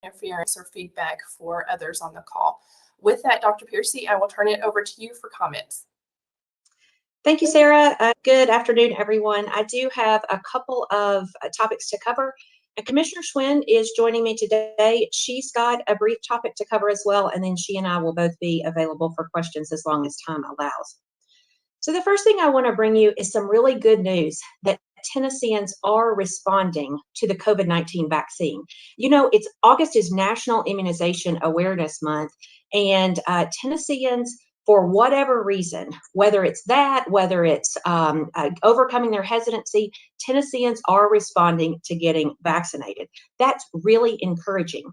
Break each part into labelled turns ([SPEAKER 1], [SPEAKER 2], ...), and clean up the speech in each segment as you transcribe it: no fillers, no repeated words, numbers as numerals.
[SPEAKER 1] interference or feedback for others on the call. With that, Dr. Piercey, I will turn it over to you for comments.
[SPEAKER 2] Thank you, Sarah. Good afternoon, everyone. I do have a couple of topics to cover. And Commissioner Schwinn is joining me today. She's got a brief topic to cover as well, and then she and I will both be available for questions as long as time allows. So the first thing I want to bring you is some really good news that Tennesseans are responding to the COVID-19 vaccine. You know, August is National Immunization Awareness Month, and Tennesseans, for whatever reason, whether it's overcoming their hesitancy, Tennesseans are responding to getting vaccinated. That's really encouraging.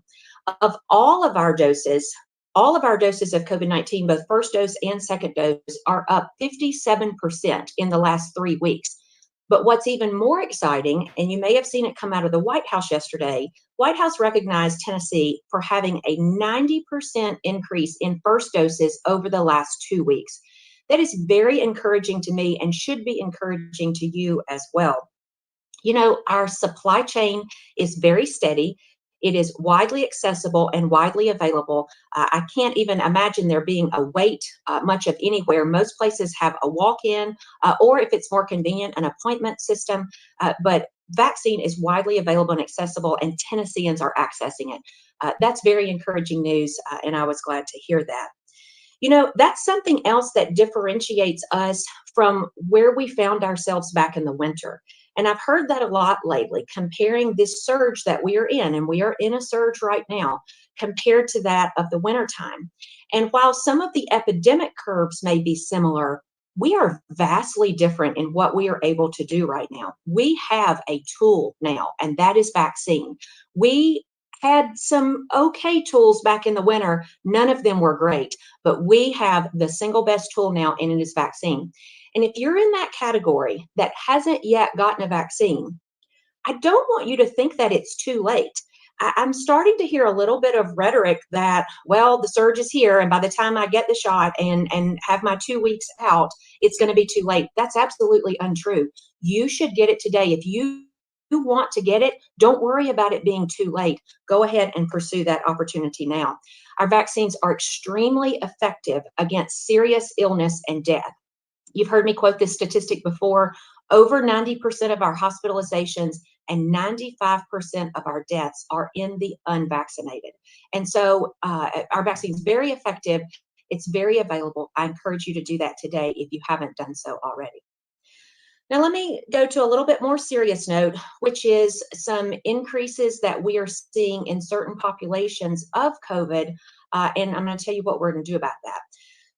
[SPEAKER 2] Of all of our doses of COVID-19, both first dose and second dose, are up 57% in the last 3 weeks. But what's even more exciting, and you may have seen it come out of the White House yesterday, White House recognized Tennessee for having a 90% increase in first doses over the last 2 weeks. That is very encouraging to me and should be encouraging to you as well. You know, our supply chain is very steady. It is widely accessible and widely available. I can't even imagine there being a wait much of anywhere. Most places have a walk-in, or if it's more convenient, an appointment system. But vaccine is widely available and accessible, and Tennesseans are accessing it. That's very encouraging news, and I was glad to hear that. You know, that's something else that differentiates us from where we found ourselves back in the winter. And I've heard that a lot lately, comparing this surge that we are in, and we are in a surge right now, compared to that of the wintertime. And while some of the epidemic curves may be similar, we are vastly different in what we are able to do right now. We have a tool now, and that is vaccine. We had some okay tools back in the winter. None of them were great, but we have the single best tool now, and it is vaccine. And if you're in that category that hasn't yet gotten a vaccine, I don't want you to think that it's too late. I'm starting to hear a little bit of rhetoric that, well, the surge is here, and by the time I get the shot and have my 2 weeks out, it's going to be too late. That's absolutely untrue. You should get it today. If you want to get it, don't worry about it being too late. Go ahead and pursue that opportunity now. Our vaccines are extremely effective against serious illness and death. You've heard me quote this statistic before. Over 90% of our hospitalizations and 95% of our deaths are in the unvaccinated. And so our vaccine is very effective. It's very available. I encourage you to do that today if you haven't done so already. Now, let me go to a little bit more serious note, which is some increases that we are seeing in certain populations of COVID. And I'm going to tell you what we're going to do about that.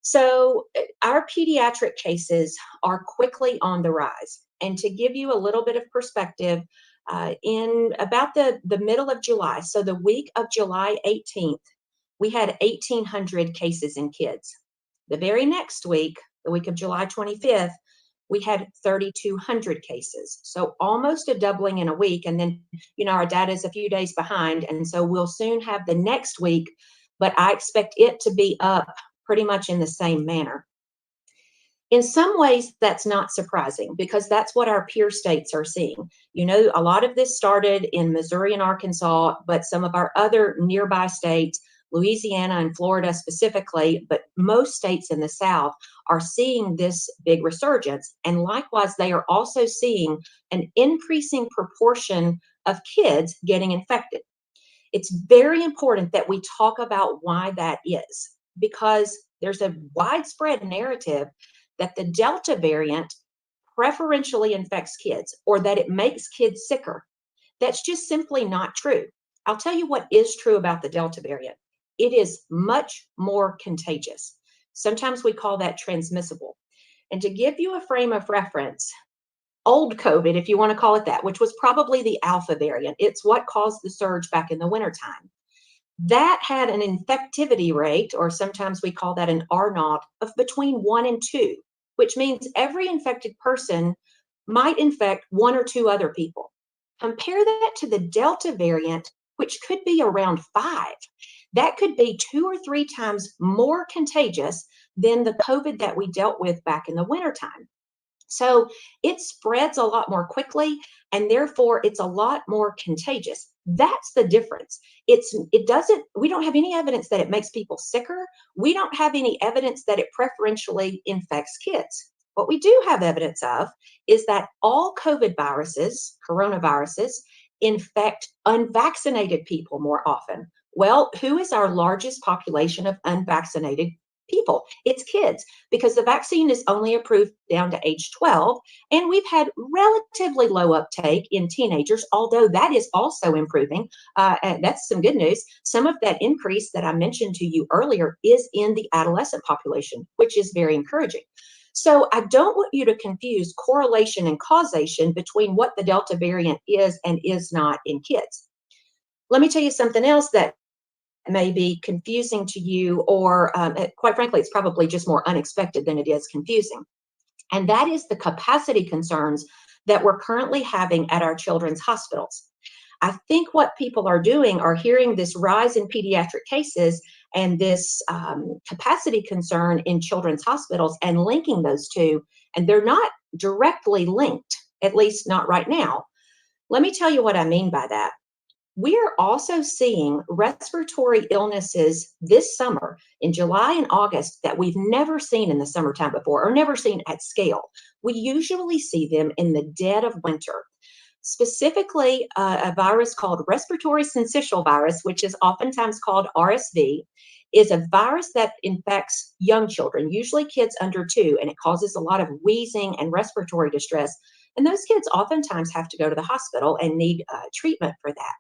[SPEAKER 2] So our pediatric cases are quickly on the rise. And to give you a little bit of perspective, in about the middle of July, so the week of July 18th, we had 1,800 cases in kids. The very next week, the week of July 25th, we had 3,200 cases. So almost a doubling in a week. And then, you know, our data is a few days behind. And so we'll soon have the next week, but I expect it to be up pretty much in the same manner. In some ways, that's not surprising because that's what our peer states are seeing. You know, a lot of this started in Missouri and Arkansas, but some of our other nearby states, Louisiana and Florida specifically, but most states in the South are seeing this big resurgence. And likewise, they are also seeing an increasing proportion of kids getting infected. It's very important that we talk about why that is, because there's a widespread narrative that the Delta variant preferentially infects kids or that it makes kids sicker. That's just simply not true. I'll tell you what is true about the Delta variant. It is much more contagious. Sometimes we call that transmissible. And to give you a frame of reference, old COVID, if you want to call it that, which was probably the Alpha variant, it's what caused the surge back in the wintertime. That had an infectivity rate, or sometimes we call that an R0, of between 1 and 2, which means every infected person might infect 1 or 2 other people. Compare that to the Delta variant, which could be around 5. That could be 2 or 3 times more contagious than the COVID that we dealt with back in the wintertime. So it spreads a lot more quickly, and therefore it's a lot more contagious. That's the difference. We don't have any evidence that it makes people sicker. We don't have any evidence that it preferentially infects kids. What we do have evidence of is that all COVID viruses, coronaviruses, infect unvaccinated people more often. Well, who is our largest population of unvaccinated people? It's kids, because the vaccine is only approved down to age 12, and we've had relatively low uptake in teenagers, although that is also improving. And that's some good news. Some of that increase that I mentioned to you earlier is in the adolescent population, which is very encouraging. So I don't want you to confuse correlation and causation between what the Delta variant is and is not in kids. Let me tell you something else that may be confusing to you, or quite frankly, it's probably just more unexpected than it is confusing. And that is the capacity concerns that we're currently having at our children's hospitals. I think what people are doing are hearing this rise in pediatric cases and this capacity concern in children's hospitals and linking those two, and they're not directly linked, at least not right now. Let me tell you what I mean by that. We're also seeing respiratory illnesses this summer in July and August that we've never seen in the summertime before, or never seen at scale. We usually see them in the dead of winter. Specifically, a virus called respiratory syncytial virus, which is oftentimes called RSV, is a virus that infects young children, usually kids under 2, and it causes a lot of wheezing and respiratory distress. And those kids oftentimes have to go to the hospital and need treatment for that.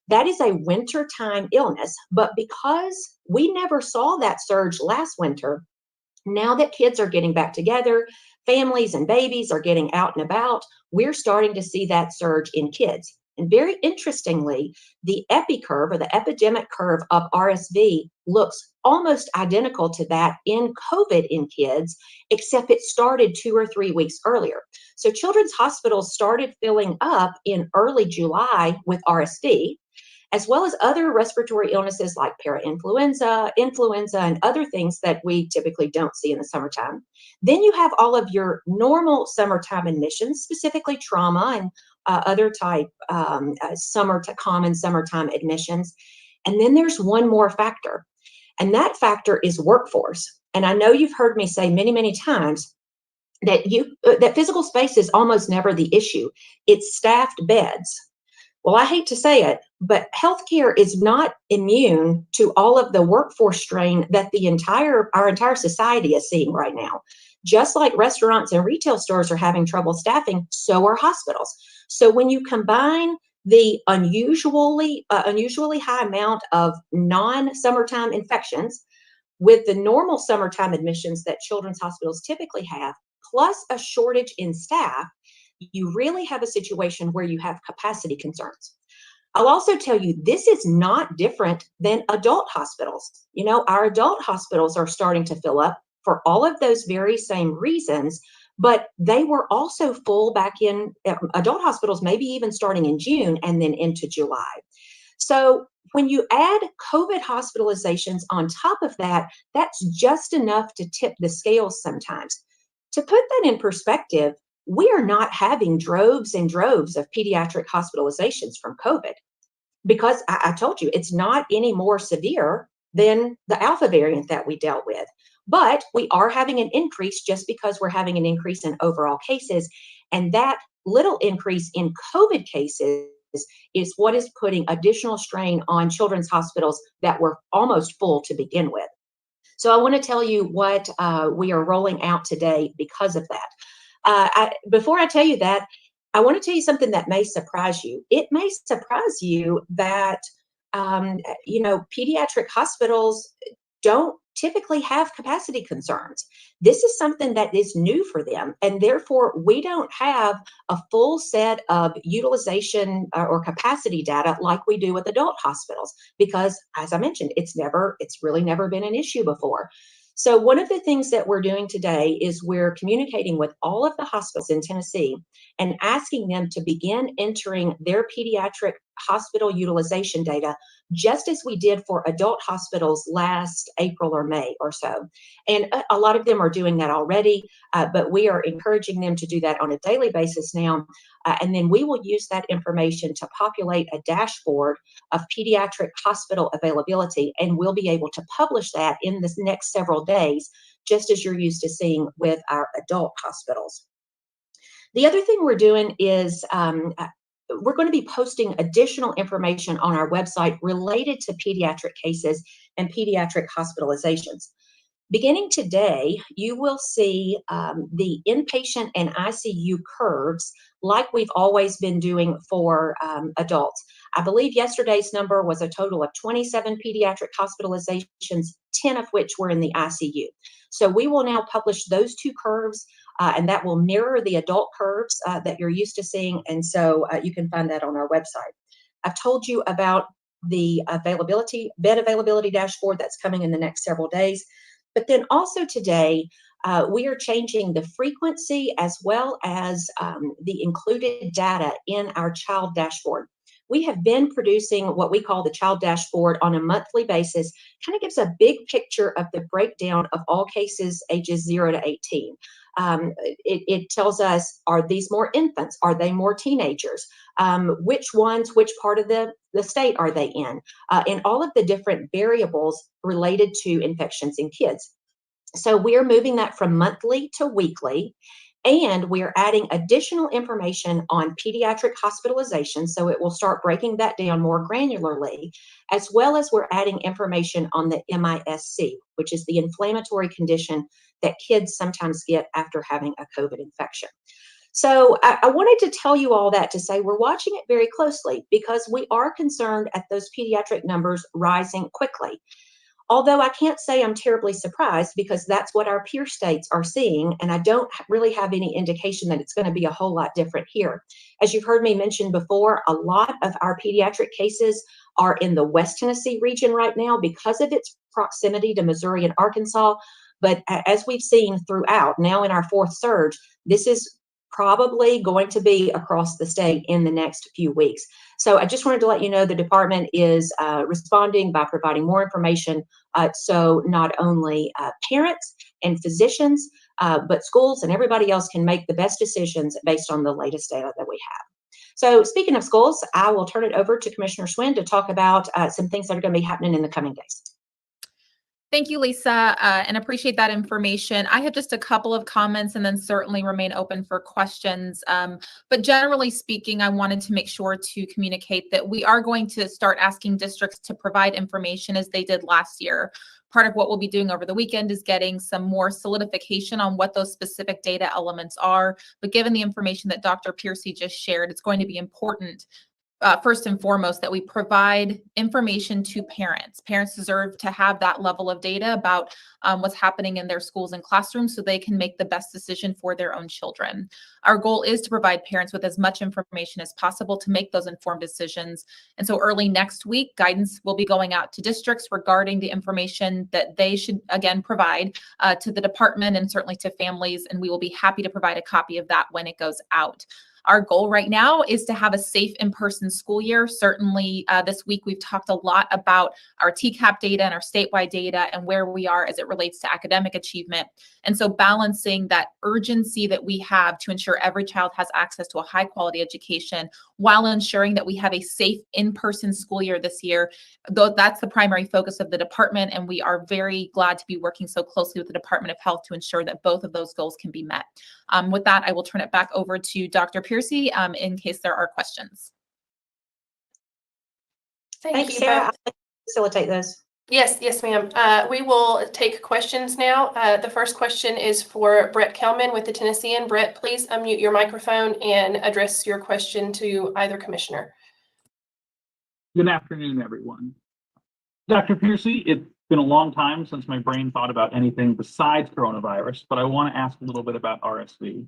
[SPEAKER 2] That is a wintertime illness, but because we never saw that surge last winter, now that kids are getting back together, families and babies are getting out and about, we're starting to see that surge in kids. And very interestingly, the curve, or the epidemic curve of RSV, looks almost identical to that in COVID in kids, except it started 2 or 3 weeks earlier. So children's hospitals started filling up in early July with RSV, as well as other respiratory illnesses like parainfluenza, influenza, and other things that we typically don't see in the summertime. Then you have all of your normal summertime admissions, specifically trauma and other type common summertime admissions. And then there's one more factor, and that factor is workforce. And I know you've heard me say many, many times that that physical space is almost never the issue. It's staffed beds. Well, I hate to say it, but healthcare is not immune to all of the workforce strain that our entire society is seeing right now. Just like restaurants and retail stores are having trouble staffing, so are hospitals. So when you combine the unusually high amount of non-summertime infections with the normal summertime admissions that children's hospitals typically have, plus a shortage in staff, you really have a situation where you have capacity concerns. I'll also tell you, this is not different than adult hospitals. You know, our adult hospitals are starting to fill up for all of those very same reasons, but they were also full back in adult hospitals, maybe even starting in June and then into July. So when you add COVID hospitalizations on top of that, that's just enough to tip the scales sometimes. To put that in perspective, we are not having droves and droves of pediatric hospitalizations from COVID, because I told you it's not any more severe than the Alpha variant that we dealt with. But we are having an increase just because we're having an increase in overall cases. And that little increase in COVID cases is what is putting additional strain on children's hospitals that were almost full to begin with. So I want to tell you what we are rolling out today because of that. Before I tell you that, I want to tell you something that may surprise you. It may surprise you that, pediatric hospitals don't typically have capacity concerns. This is something that is new for them, and therefore we don't have a full set of utilization or capacity data like we do with adult hospitals, because, as I mentioned, it's really never been an issue before. So one of the things that we're doing today is we're communicating with all of the hospitals in Tennessee and asking them to begin entering their pediatric hospital utilization data, just as we did for adult hospitals last April or May or so. And a lot of them are doing that already, but we are encouraging them to do that on a daily basis now. And then we will use that information to populate a dashboard of pediatric hospital availability, and we'll be able to publish that in the next several days, just as you're used to seeing with our adult hospitals. The other thing we're doing is we're going to be posting additional information on our website related to pediatric cases and pediatric hospitalizations. Beginning today, you will see the inpatient and ICU curves like we've always been doing for adults. I believe yesterday's number was a total of 27 pediatric hospitalizations, 10 of which were in the ICU. So we will now publish those two curves, and that will mirror the adult curves that you're used to seeing. And so you can find that on our website. I've told you about the bed availability dashboard that's coming in the next several days. But then also today, we are changing the frequency as well as the included data in our child dashboard. We have been producing what we call the child dashboard on a monthly basis. Kind of gives a big picture of the breakdown of all cases ages 0 to 18. It tells us, are these more infants? Are they more teenagers? Which part of the state are they in? And all of the different variables related to infections in kids. So we're moving that from monthly to weekly, and we're adding additional information on pediatric hospitalization. So it will start breaking that down more granularly, as well as we're adding information on the MISC, which is the inflammatory condition that kids sometimes get after having a COVID infection. So I wanted to tell you all that to say we're watching it very closely because we are concerned at those pediatric numbers rising quickly. Although I can't say I'm terribly surprised because that's what our peer states are seeing, and I don't really have any indication that it's going to be a whole lot different here. As you've heard me mention before, a lot of our pediatric cases are in the West Tennessee region right now because of its proximity to Missouri and Arkansas. But as we've seen throughout, now in our fourth surge, this is probably going to be across the state in the next few weeks. So I just wanted to let you know the department is responding by providing more information so not only parents and physicians, but schools and everybody else can make the best decisions based on the latest data that we have. So speaking of schools, I will turn it over to Commissioner Schwinn to talk about some things that are going to be happening in the coming days.
[SPEAKER 3] Thank you, Lisa, and appreciate that information. I have just a couple of comments and then certainly remain open for questions. But generally speaking, I wanted to make sure to communicate that we are going to start asking districts to provide information as they did last year. Part of what we'll be doing over the weekend is getting some more solidification on what those specific data elements are. But given the information that Dr. Piercey just shared, it's going to be important first and foremost, that we provide information to parents. Parents deserve to have that level of data about what's happening in their schools and classrooms so they can make the best decision for their own children. Our goal is to provide parents with as much information as possible to make those informed decisions. And so early next week, guidance will be going out to districts regarding the information that they should, again, provide to the department and certainly to families. And we will be happy to provide a copy of that when it goes out. Our goal right now is to have a safe in-person school year. Certainly this week, we've talked a lot about our TCAP data and our statewide data and where we are as it relates to academic achievement. And so balancing that urgency that we have to ensure every child has access to a high quality education while ensuring that we have a safe in-person school year this year, though that's the primary focus of the department. And we are very glad to be working so closely with the Department of Health to ensure that both of those goals can be met. With that, I will turn it back over to Dr. Piercey in case there are questions.
[SPEAKER 2] Thanks, Sarah. I'll facilitate those.
[SPEAKER 1] Yes, ma'am. We will take questions now. The first question is for Brett Kelman with the Tennessean. Brett, please unmute your microphone and address your question to either commissioner.
[SPEAKER 4] Good afternoon, everyone. Dr. Piercey, it's been a long time since my brain thought about anything besides coronavirus, but I want to ask a little bit about RSV.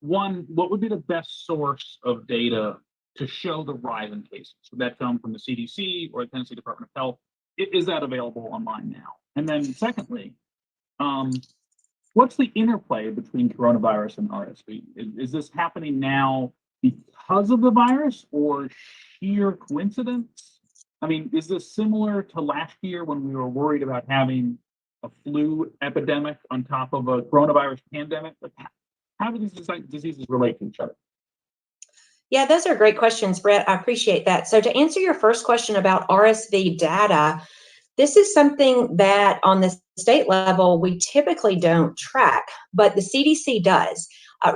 [SPEAKER 4] One, what would be the best source of data to show the rise in cases? Would that come from the CDC or the Tennessee Department of Health? Is that available online now? And then secondly, what's the interplay between coronavirus and RSV? Is this happening now because of the virus or sheer coincidence? I mean, is this similar to last year when we were worried about having a flu epidemic on top of a coronavirus pandemic? Like, how do these diseases relate to each other?
[SPEAKER 2] Yeah, those are great questions, Brett. I appreciate that. So to answer your first question about RSV data, this is something that on the state level, we typically don't track, but the CDC does.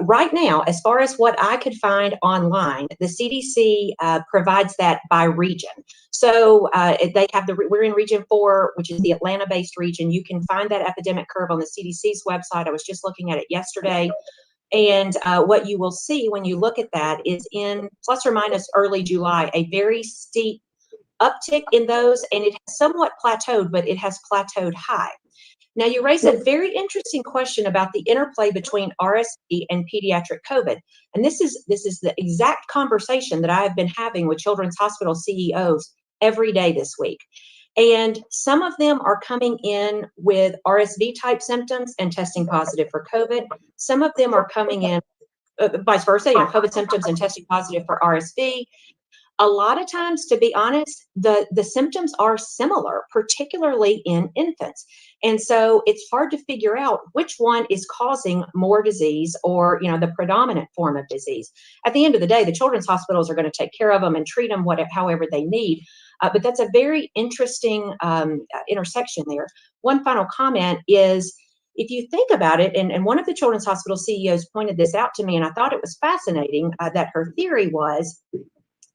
[SPEAKER 2] Right now, as far as what I could find online, the CDC provides that by region. So they have we're in region 4, which is the Atlanta-based region. You can find that epidemic curve on the CDC's website. I was just looking at it yesterday. And what you will see when you look at that is in plus or minus early July, a very steep uptick in those, and it has somewhat plateaued, but it has plateaued high. Now, you raise a very interesting question about the interplay between RSV and pediatric COVID. And this is the exact conversation that I have been having with children's hospital CEOs every day this week. And some of them are coming in with RSV type symptoms and testing positive for COVID. Some of them are coming in vice versa, COVID symptoms and testing positive for RSV. A lot of times, to be honest, the symptoms are similar, particularly in infants. And so it's hard to figure out which one is causing more disease or, the predominant form of disease. At the end of the day, the children's hospitals are going to take care of them and treat them however they need. But that's a very interesting intersection there. One final comment is, if you think about it, and one of the children's hospital CEOs pointed this out to me, and I thought it was fascinating, that her theory was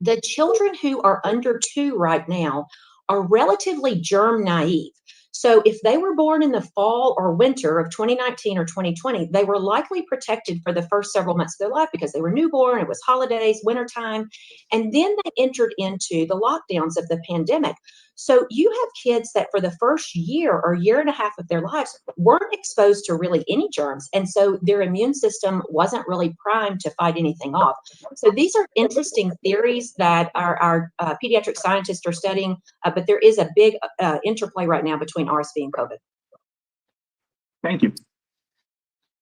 [SPEAKER 2] the children who are under 2 right now are relatively germ naive. So if they were born in the fall or winter of 2019 or 2020, they were likely protected for the first several months of their life because they were newborn, it was holidays, wintertime, and then they entered into the lockdowns of the pandemic. So you have kids that for the first year or year and a half of their lives weren't exposed to really any germs. And so their immune system wasn't really primed to fight anything off. So these are interesting theories that our pediatric scientists are studying, but there is a big interplay right now between RSV and COVID.
[SPEAKER 4] Thank you.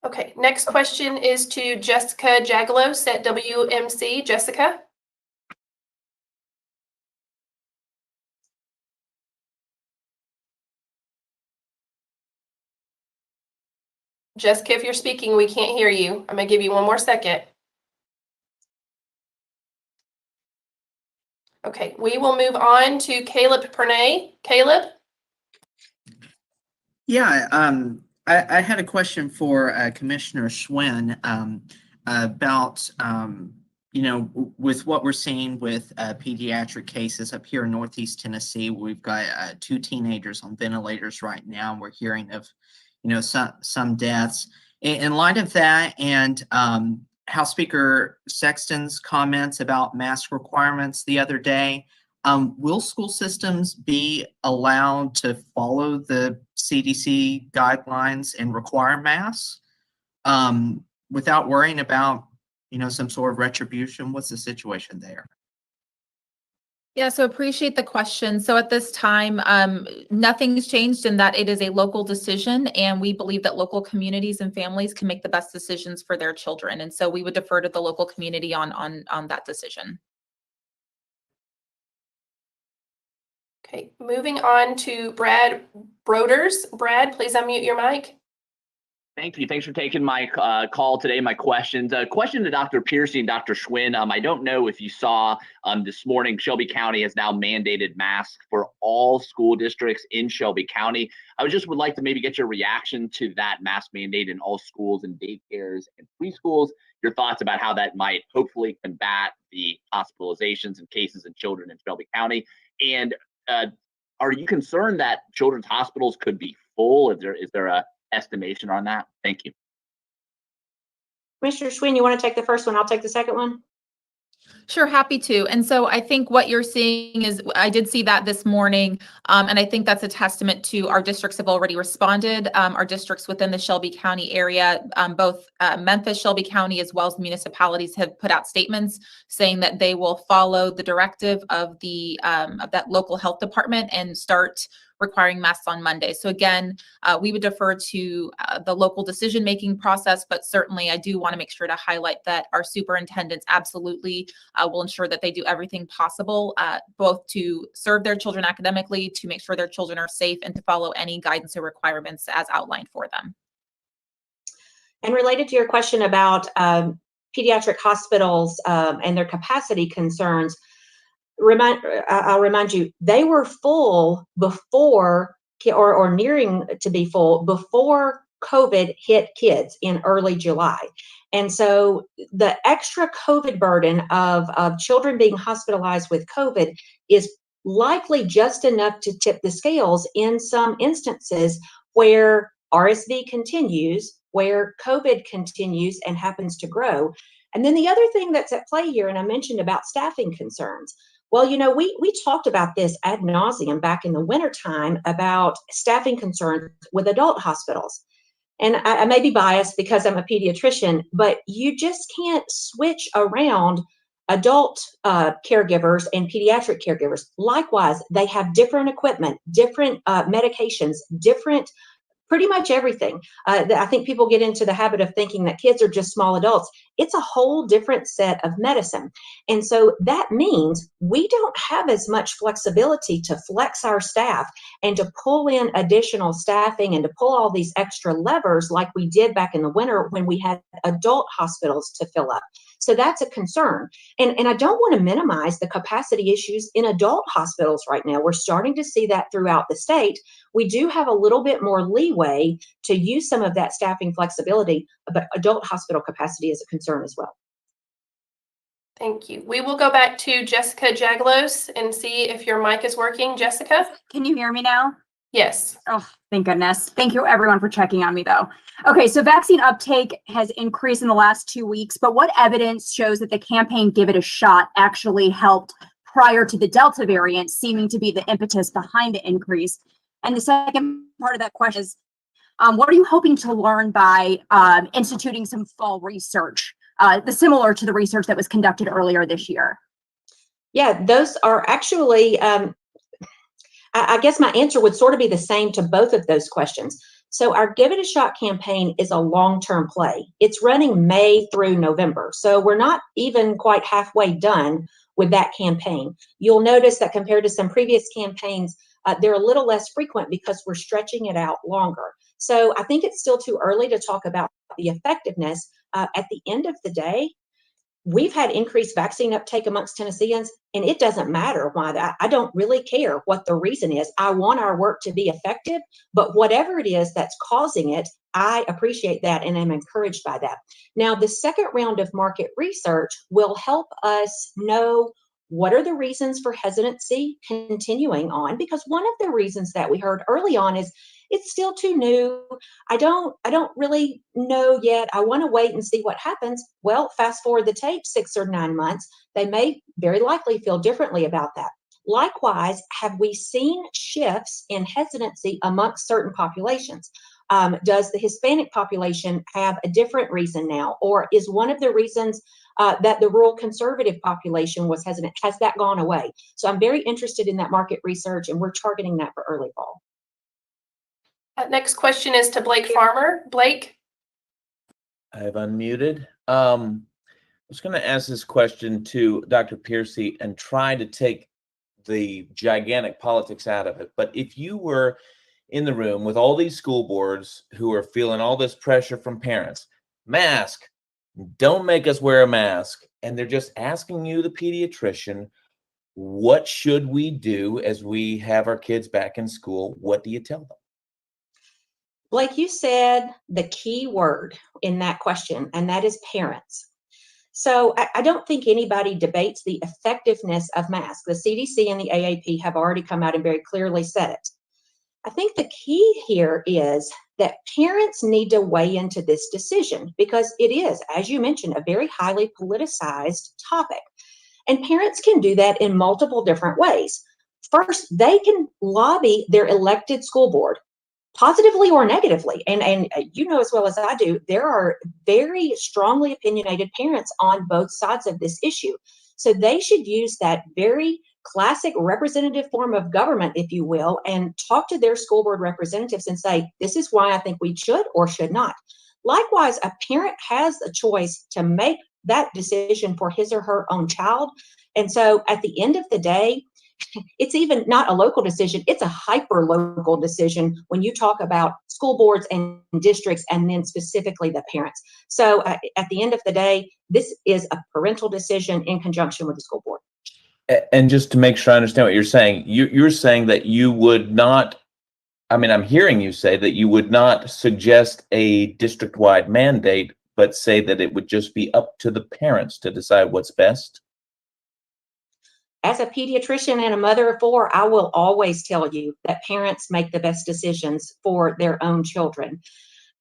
[SPEAKER 1] Okay, next question is to Jessica Jagalos at WMC. Jessica? Jessica, if you're speaking, we can't hear you. I'm going to give you one more second. Okay, we will move on to Caleb Pernay. Caleb?
[SPEAKER 5] Yeah, I had a question for Commissioner Schwinn about, with what we're seeing with pediatric cases up here in Northeast Tennessee. We've got 2 teenagers on ventilators right now. We're hearing of, some deaths. In light of that, and House Speaker Sexton's comments about mask requirements the other day, will school systems be allowed to follow the CDC guidelines and require masks without worrying about, some sort of retribution? What's the situation there?
[SPEAKER 3] Yeah, so appreciate the question. So at this time, nothing's changed in that it is a local decision, and we believe that local communities and families can make the best decisions for their children. And so we would defer to the local community on that decision.
[SPEAKER 1] Okay, moving on to Brad Broders. Brad, please unmute your mic.
[SPEAKER 6] Thank you. Thanks for taking my call today, my questions. Question to Dr. Piercey and Dr. Schwinn. I don't know if you saw this morning, Shelby County has now mandated masks for all school districts in Shelby County. I would like to maybe get your reaction to that mask mandate in all schools and daycares and preschools. Your thoughts about how that might hopefully combat the hospitalizations and cases in children in Shelby County. And are you concerned that children's hospitals could be full? Is there a estimation on that? Thank you.
[SPEAKER 2] Commissioner Schwinn, you want to take the first one? I'll take the second one.
[SPEAKER 3] Sure, happy to. And so I think what you're seeing is, I did see that this morning, and I think that's a testament to our districts have already responded. Our districts within the Shelby County area, both Memphis, Shelby County, as well as municipalities have put out statements saying that they will follow the directive of the of that local health department and start requiring masks on Monday. So again, we would defer to the local decision-making process, but certainly I do want to make sure to highlight that our superintendents absolutely will ensure that they do everything possible, both to serve their children academically, to make sure their children are safe, and to follow any guidance or requirements as outlined for them.
[SPEAKER 2] And related to your question about pediatric hospitals and their capacity concerns, I'll remind you, they were full before or nearing to be full before COVID hit kids in early July. And so the extra COVID burden of children being hospitalized with COVID is likely just enough to tip the scales in some instances where RSV continues, where COVID continues and happens to grow. And then the other thing that's at play here, and I mentioned about staffing concerns. Well, you know, we talked about this ad nauseum back in the wintertime about staffing concerns with adult hospitals. And I may be biased because I'm a pediatrician, but you just can't switch around adult caregivers and pediatric caregivers. Likewise, they have different equipment, different medications, different pretty much everything. I think people get into the habit of thinking that kids are just small adults. It's a whole different set of medicine. And so that means we don't have as much flexibility to flex our staff and to pull in additional staffing and to pull all these extra levers like we did back in the winter when we had adult hospitals to fill up. So that's a concern. And I don't want to minimize the capacity issues in adult hospitals right now. We're starting to see that throughout the state. We do have a little bit more leeway to use some of that staffing flexibility, but adult hospital capacity is a concern as well.
[SPEAKER 1] Thank you. We will go back to Jessica Jaglos and see if your mic is working. Jessica?
[SPEAKER 7] Can you hear me now?
[SPEAKER 1] Yes.
[SPEAKER 7] Oh, thank goodness. Thank you everyone for checking on me though. Okay, so vaccine uptake has increased in the last 2 weeks, but what evidence shows that the campaign Give It a Shot actually helped prior to the Delta variant seeming to be the impetus behind the increase? And the second part of that question is, what are you hoping to learn by instituting some fall research, similar to the research that was conducted earlier this year?
[SPEAKER 2] Yeah, those are actually, I guess my answer would sort of be the same to both of those questions. So our Give It a Shot campaign is a long-term play. It's running May through November. So we're not even quite halfway done with that campaign. You'll notice that compared to some previous campaigns, they're a little less frequent because we're stretching it out longer. So I think it's still too early to talk about the effectiveness. At the end of the day, we've had increased vaccine uptake amongst Tennesseans, and it doesn't matter why. I don't really care what the reason is. I want our work to be effective, but whatever it is that's causing it, I appreciate that and am encouraged by that. Now, the second round of market research will help us know what are the reasons for hesitancy continuing on, because one of the reasons that we heard early on is it's still too new. I don't really know yet. I want to wait and see what happens. Well, fast forward the tape 6 or 9 months, they may very likely feel differently about that. Likewise, have we seen shifts in hesitancy amongst certain populations? Does the Hispanic population have a different reason now? Or is one of the reasons that the rural conservative population was hesitant, has that gone away? So I'm very interested in that market research, and we're targeting that for early fall.
[SPEAKER 1] Next question is to Blake Farmer. Blake?
[SPEAKER 8] I've unmuted. I was going to ask this question to Dr. Piercey and try to take the gigantic politics out of it. But if you were in the room with all these school boards who are feeling all this pressure from parents, mask, don't make us wear a mask, and they're just asking you, the pediatrician, what should we do as we have our kids back in school? What do you tell them?
[SPEAKER 2] Blake, you said the key word in that question, and that is parents. So I don't think anybody debates the effectiveness of masks. The CDC and the AAP have already come out and very clearly said it. I think the key here is that parents need to weigh into this decision because it is, as you mentioned, a very highly politicized topic. And parents can do that in multiple different ways. First, they can lobby their elected school board, positively or negatively. And you know as well as I do, there are very strongly opinionated parents on both sides of this issue. So they should use that very classic representative form of government, if you will, and talk to their school board representatives and say, this is why I think we should or should not. Likewise, a parent has a choice to make that decision for his or her own child. And so at the end of the day, it's even not a local decision, it's a hyper local decision when you talk about school boards and districts, and then specifically the parents. So at the end of the day, this is a parental decision in conjunction with the school board.
[SPEAKER 8] And just to make sure I understand what you're saying, you're saying that you would not, I mean, I'm hearing you say that you would not suggest a district-wide mandate, but say that it would just be up to the parents to decide what's best?
[SPEAKER 2] As a pediatrician and a mother of four, I will always tell you that parents make the best decisions for their own children.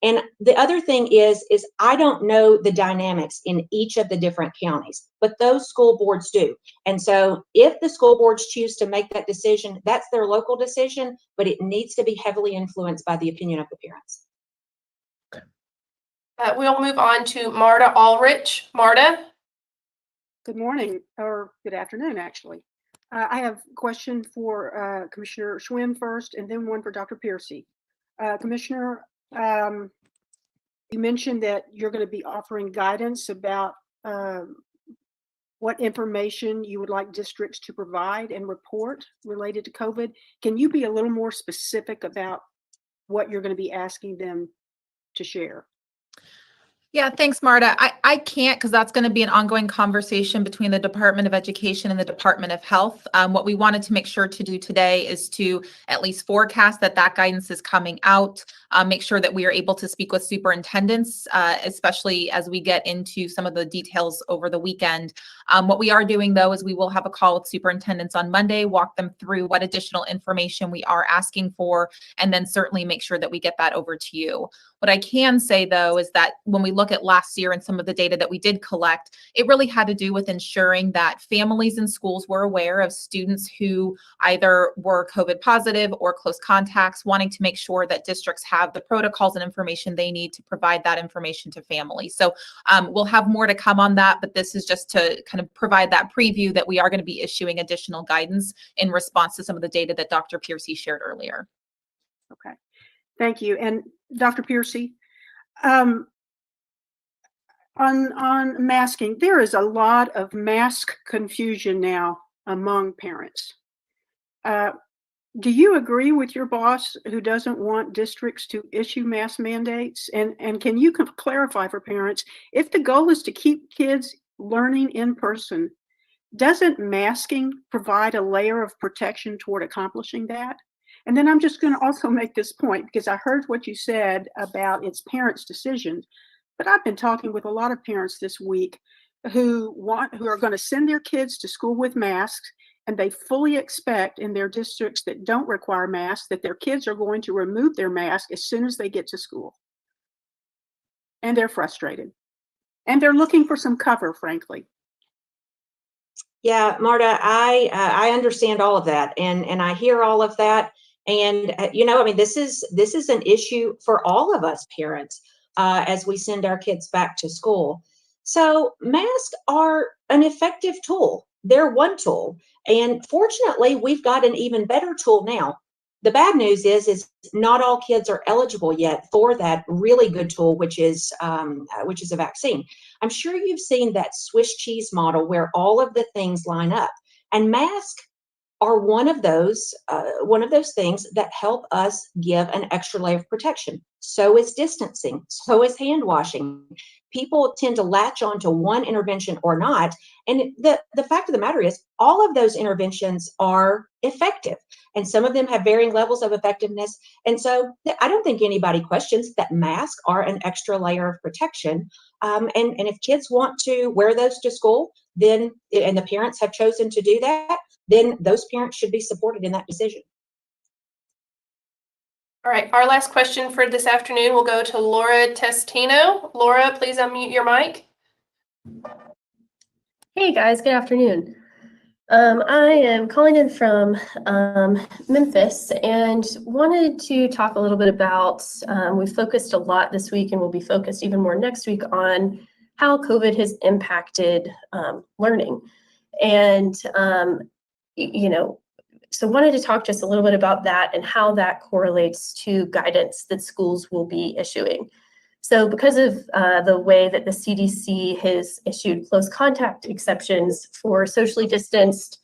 [SPEAKER 2] And the other thing is I don't know the dynamics in each of the different counties, but those school boards do. And so if the school boards choose to make that decision, that's their local decision, but it needs to be heavily influenced by the opinion of the parents.
[SPEAKER 1] We'll move on to Marta Ulrich. Marta?
[SPEAKER 9] Good morning, or good afternoon, actually. I have a question for Commissioner Schwinn first, and then one for Dr. Piercey. Commissioner, you mentioned that you're going to be offering guidance about what information you would like districts to provide and report related to COVID. Can you be a little more specific about what you're going to be asking them to share?
[SPEAKER 3] Yeah, thanks, Marta. I can't, because that's going to be an ongoing conversation between the Department of Education and the Department of Health. What we wanted to make sure to do today is to at least forecast that guidance is coming out, make sure that we are able to speak with superintendents, especially as we get into some of the details over the weekend. What we are doing, though, is we will have a call with superintendents on Monday, walk them through what additional information we are asking for, and then certainly make sure that we get that over to you. What I can say, though, is that when we look at last year and some of the data that we did collect, it really had to do with ensuring that families and schools were aware of students who either were COVID positive or close contacts, wanting to make sure that districts have the protocols and information they need to provide that information to families. So we'll have more to come on that, but this is just to kind of provide that preview that we are going to be issuing additional guidance in response to some of the data that Dr. Piercey shared earlier.
[SPEAKER 9] Okay, thank you. And Dr. Piercey, on masking, there is a lot of mask confusion now among parents. Do you agree with your boss who doesn't want districts to issue mask mandates? And can you clarify for parents, if the goal is to keep kids learning in person, doesn't masking provide a layer of protection toward accomplishing that? And then I'm just going to also make this point, because I heard what you said about it's parents' decisions, but I've been talking with a lot of parents this week who are going to send their kids to school with masks, and they fully expect in their districts that don't require masks that their kids are going to remove their mask as soon as they get to school. And they're frustrated. And they're looking for some cover, frankly.
[SPEAKER 2] Yeah, Marta, I understand all of that, and I hear all of that. And I mean, this is an issue for all of us parents as we send our kids back to school. So masks are an effective tool. They're one tool, and fortunately, we've got an even better tool now. The bad news is not all kids are eligible yet for that really good tool, which is a vaccine. I'm sure you've seen that Swiss cheese model where all of the things line up, and masks are one of those things that help us give an extra layer of protection. So is distancing, so is hand washing. People tend to latch onto one intervention or not. And the fact of the matter is all of those interventions are effective, and some of them have varying levels of effectiveness. And so I don't think anybody questions that masks are an extra layer of protection. And if kids want to wear those to school, then, and the parents have chosen to do that, then those parents should be supported in that decision.
[SPEAKER 1] All right, our last question for this afternoon will go to Laura Testino. Laura, please unmute your mic.
[SPEAKER 10] Hey guys, good afternoon. I am calling in from Memphis and wanted to talk a little bit about, we've focused a lot this week and we'll be focused even more next week on how COVID has impacted learning. And you know, so wanted to talk just a little bit about that and how that correlates to guidance that schools will be issuing. So because of the way that the CDC has issued close contact exceptions for socially distanced,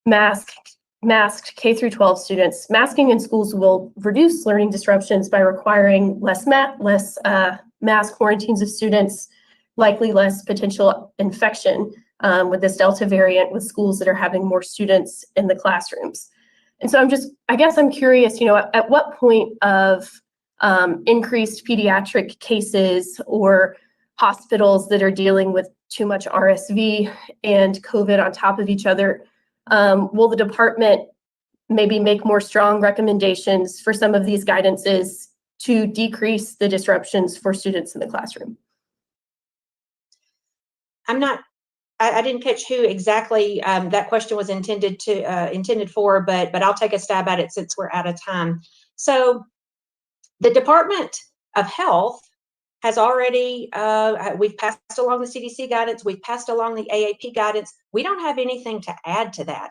[SPEAKER 10] masked K through 12 students, masking in schools will reduce learning disruptions by requiring less mass quarantines of students, likely less potential infection with this Delta variant with schools that are having more students in the classrooms. And so I guess I'm curious, you know, at what point of increased pediatric cases or hospitals that are dealing with too much RSV and COVID on top of each other, will the department maybe make more strong recommendations for some of these guidances to decrease the disruptions for students in the classroom?
[SPEAKER 2] I didn't catch who exactly that question was intended for, but I'll take a stab at it since we're out of time. So the Department of Health has already, we've passed along the CDC guidance, we've passed along the AAP guidance. We don't have anything to add to that.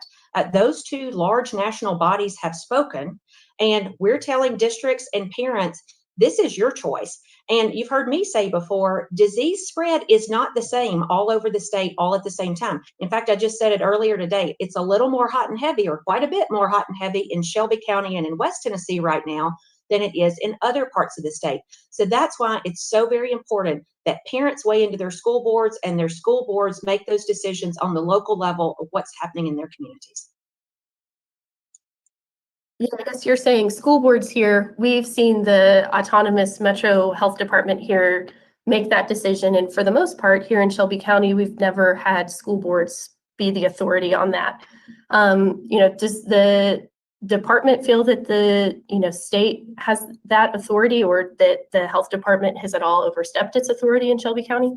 [SPEAKER 2] Those two large national bodies have spoken, and we're telling districts and parents, this is your choice. And you've heard me say before, disease spread is not the same all over the state all at the same time. In fact, I just said it earlier today, it's a little more hot and heavy, or quite a bit more hot and heavy in Shelby County and in West Tennessee right now than it is in other parts of the state. So that's why it's so very important that parents weigh into their school boards, and their school boards make those decisions on the local level of what's happening in their communities.
[SPEAKER 10] Yeah, I guess you're saying school boards here, we've seen the autonomous Metro Health Department here make that decision. And for the most part, here in Shelby County, we've never had school boards be the authority on that. You know, does the department feel that the, you know, state has that authority, or that the health department has at all overstepped its authority in Shelby County?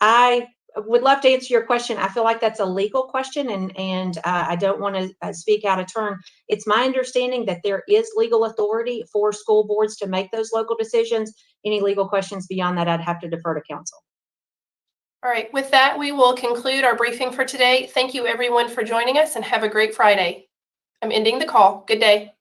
[SPEAKER 2] I would love to answer your question. I feel like that's a legal question, and I don't want to speak out of turn. It's my understanding that there is legal authority for school boards to make those local decisions. Any legal questions beyond that, I'd have to defer to council.
[SPEAKER 1] All right, with that, we will conclude our briefing for today. Thank you everyone for joining us, and have a great Friday. I'm ending the call. Good day.